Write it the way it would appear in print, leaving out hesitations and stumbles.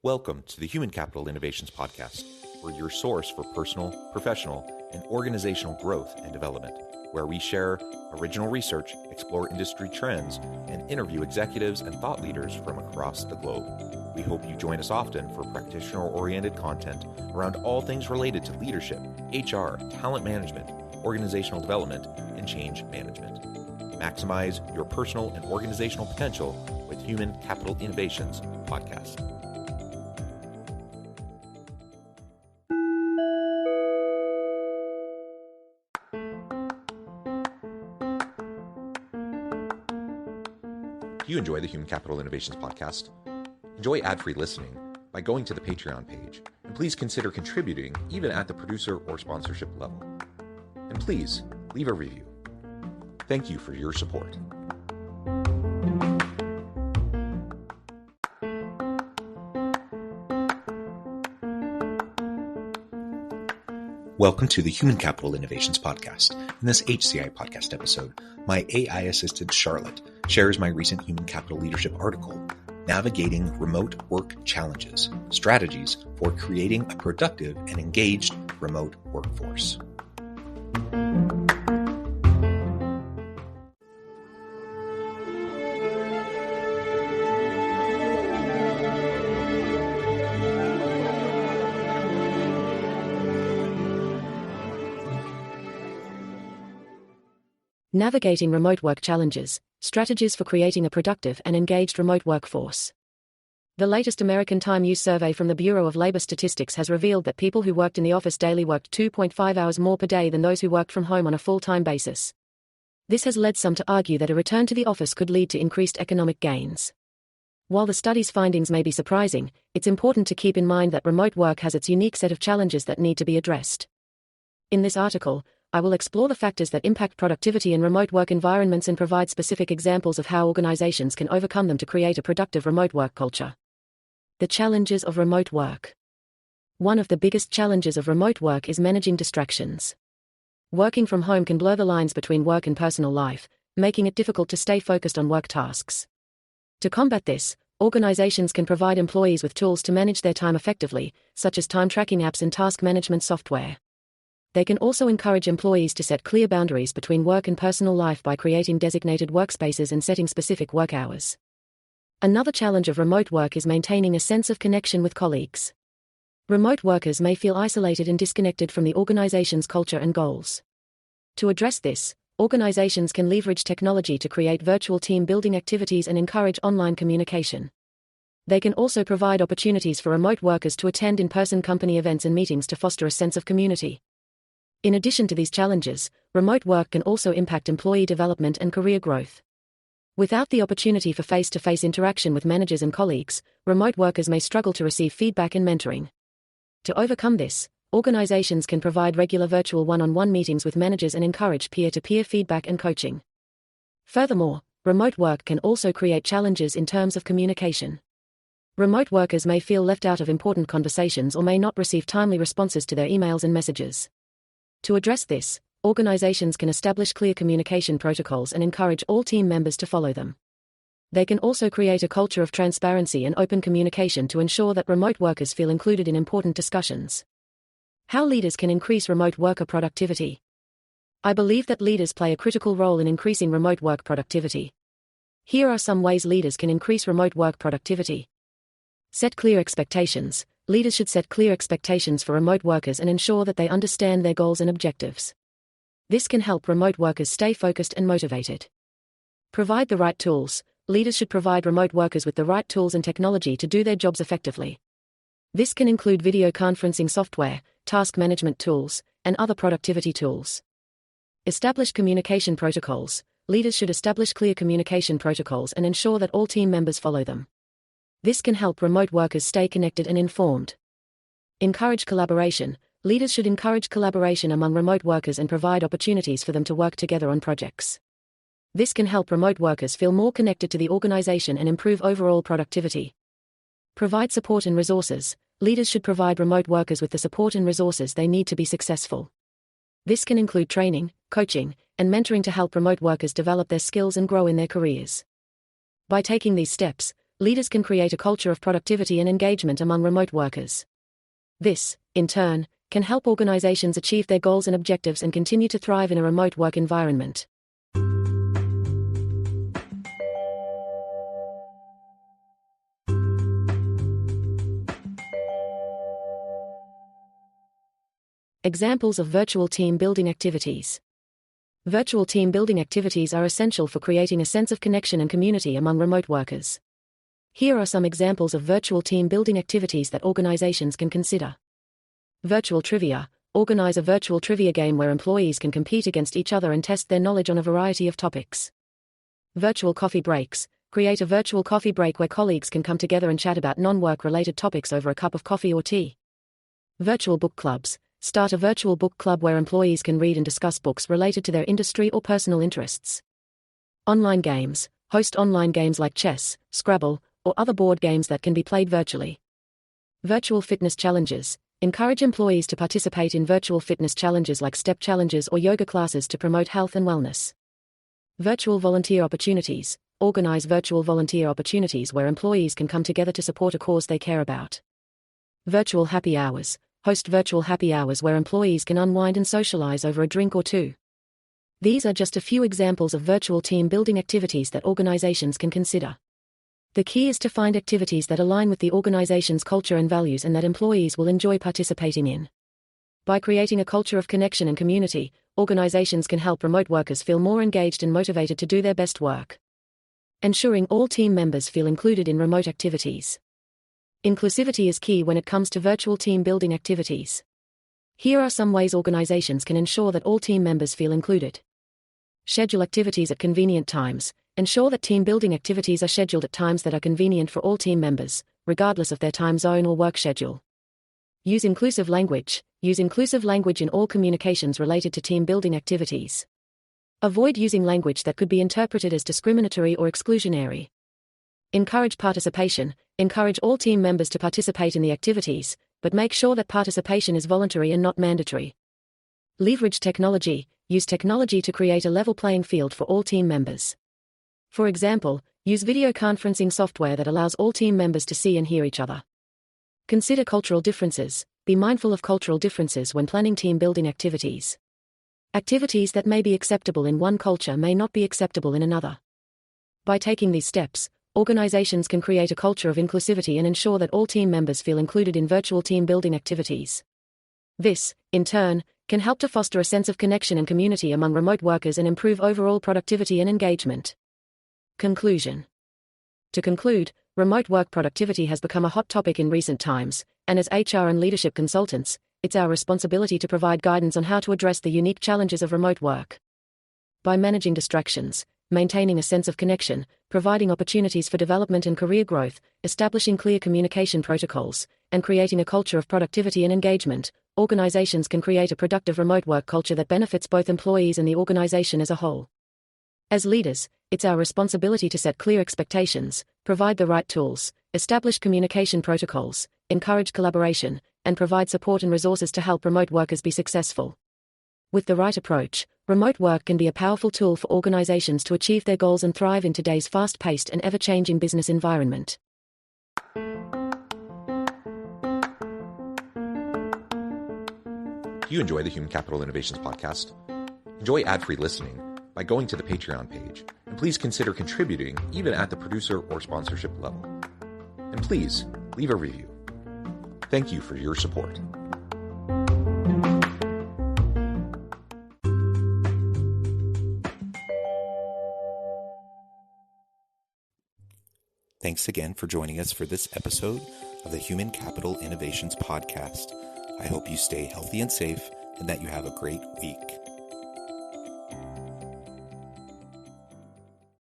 Welcome to the Human Capital Innovations Podcast. We're your source for personal, professional, and organizational growth and development, where we share original research, explore industry trends, and interview executives and thought leaders from across the globe. We hope you join us often for practitioner-oriented content around all things related to leadership, HR, talent management, organizational development, and change management. Maximize your personal and organizational potential with Human Capital Innovations Podcast. Do you enjoy the Human Capital Innovations Podcast? Enjoy ad-free listening by going to the Patreon page, and please consider contributing even at the producer or sponsorship level. And please leave a review. Thank you for your support. Welcome to the Human Capital Innovations Podcast. In this HCI podcast episode, my AI assistant Charlotte shares my recent human capital leadership article, Navigating Remote Work Challenges, Strategies for Creating a Productive and Engaged Remote Workforce. Navigating Remote Work Challenges, Strategies for Creating a Productive and Engaged Remote Workforce. The latest American Time Use survey from the Bureau of Labor Statistics has revealed that people who worked in the office daily worked 2.5 hours more per day than those who worked from home on a full-time basis. This has led some to argue that a return to the office could lead to increased economic gains. While the study's findings may be surprising, it's important to keep in mind that remote work has its unique set of challenges that need to be addressed. In this article, I will explore the factors that impact productivity in remote work environments and provide specific examples of how organizations can overcome them to create a productive remote work culture. The challenges of remote work. One of the biggest challenges of remote work is managing distractions. Working from home can blur the lines between work and personal life, making it difficult to stay focused on work tasks. To combat this, organizations can provide employees with tools to manage their time effectively, such as time tracking apps and task management software. They can also encourage employees to set clear boundaries between work and personal life by creating designated workspaces and setting specific work hours. Another challenge of remote work is maintaining a sense of connection with colleagues. Remote workers may feel isolated and disconnected from the organization's culture and goals. To address this, organizations can leverage technology to create virtual team building activities and encourage online communication. They can also provide opportunities for remote workers to attend in-person company events and meetings to foster a sense of community. In addition to these challenges, remote work can also impact employee development and career growth. Without the opportunity for face-to-face interaction with managers and colleagues, remote workers may struggle to receive feedback and mentoring. To overcome this, organizations can provide regular virtual one-on-one meetings with managers and encourage peer-to-peer feedback and coaching. Furthermore, remote work can also create challenges in terms of communication. Remote workers may feel left out of important conversations or may not receive timely responses to their emails and messages. To address this, organizations can establish clear communication protocols and encourage all team members to follow them. They can also create a culture of transparency and open communication to ensure that remote workers feel included in important discussions. How leaders can increase remote worker productivity. I believe that leaders play a critical role in increasing remote work productivity. Here are some ways leaders can increase remote work productivity. Set clear expectations. Leaders should set clear expectations for remote workers and ensure that they understand their goals and objectives. This can help remote workers stay focused and motivated. Provide the right tools. Leaders should provide remote workers with the right tools and technology to do their jobs effectively. This can include video conferencing software, task management tools, and other productivity tools. Establish communication protocols. Leaders should establish clear communication protocols and ensure that all team members follow them. This can help remote workers stay connected and informed. Encourage collaboration. Leaders should encourage collaboration among remote workers and provide opportunities for them to work together on projects. This can help remote workers feel more connected to the organization and improve overall productivity. Provide support and resources. Leaders should provide remote workers with the support and resources they need to be successful. This can include training, coaching, and mentoring to help remote workers develop their skills and grow in their careers. By taking these steps, leaders can create a culture of productivity and engagement among remote workers. This, in turn, can help organizations achieve their goals and objectives and continue to thrive in a remote work environment. Examples of virtual team building activities. Virtual team building activities are essential for creating a sense of connection and community among remote workers. Here are some examples of virtual team building activities that organizations can consider. Virtual trivia. Organize a virtual trivia game where employees can compete against each other and test their knowledge on a variety of topics. Virtual coffee breaks. Create a virtual coffee break where colleagues can come together and chat about non-work related topics over a cup of coffee or tea. Virtual book clubs. Start a virtual book club where employees can read and discuss books related to their industry or personal interests. Online games. Host online games like chess, Scrabble, or other board games that can be played virtually. Virtual fitness challenges. Encourage employees to participate in virtual fitness challenges like step challenges or yoga classes to promote health and wellness. Virtual volunteer opportunities. Organize virtual volunteer opportunities where employees can come together to support a cause they care about. Virtual happy hours. Host virtual happy hours where employees can unwind and socialize over a drink or two. These are just a few examples of virtual team building activities that organizations can consider. The key is to find activities that align with the organization's culture and values and that employees will enjoy participating in. By creating a culture of connection and community, organizations can help remote workers feel more engaged and motivated to do their best work. Ensuring all team members feel included in remote activities. Inclusivity is key when it comes to virtual team building activities. Here are some ways organizations can ensure that all team members feel included. Schedule activities at convenient times. Ensure that team building activities are scheduled at times that are convenient for all team members, regardless of their time zone or work schedule. Use inclusive language. Use inclusive language in all communications related to team building activities. Avoid using language that could be interpreted as discriminatory or exclusionary. Encourage participation. Encourage all team members to participate in the activities, but make sure that participation is voluntary and not mandatory. Leverage technology. Use technology to create a level playing field for all team members. For example, use video conferencing software that allows all team members to see and hear each other. Consider cultural differences. Be mindful of cultural differences when planning team building activities. Activities that may be acceptable in one culture may not be acceptable in another. By taking these steps, organizations can create a culture of inclusivity and ensure that all team members feel included in virtual team building activities. This, in turn, can help to foster a sense of connection and community among remote workers and improve overall productivity and engagement. Conclusion. To conclude, remote work productivity has become a hot topic in recent times, and as HR and leadership consultants, it's our responsibility to provide guidance on how to address the unique challenges of remote work. By managing distractions, maintaining a sense of connection, providing opportunities for development and career growth, establishing clear communication protocols, and creating a culture of productivity and engagement, organizations can create a productive remote work culture that benefits both employees and the organization as a whole. As leaders, it's our responsibility to set clear expectations, provide the right tools, establish communication protocols, encourage collaboration, and provide support and resources to help remote workers be successful. With the right approach, remote work can be a powerful tool for organizations to achieve their goals and thrive in today's fast-paced and ever-changing business environment. Do you enjoy the Human Capital Innovations podcast? Enjoy ad-free listening by going to the Patreon page, and please consider contributing even at the producer or sponsorship level. And please, leave a review. Thank you for your support. Thanks again for joining us for this episode of the Human Capital Innovations podcast. I hope you stay healthy and safe and that you have a great week.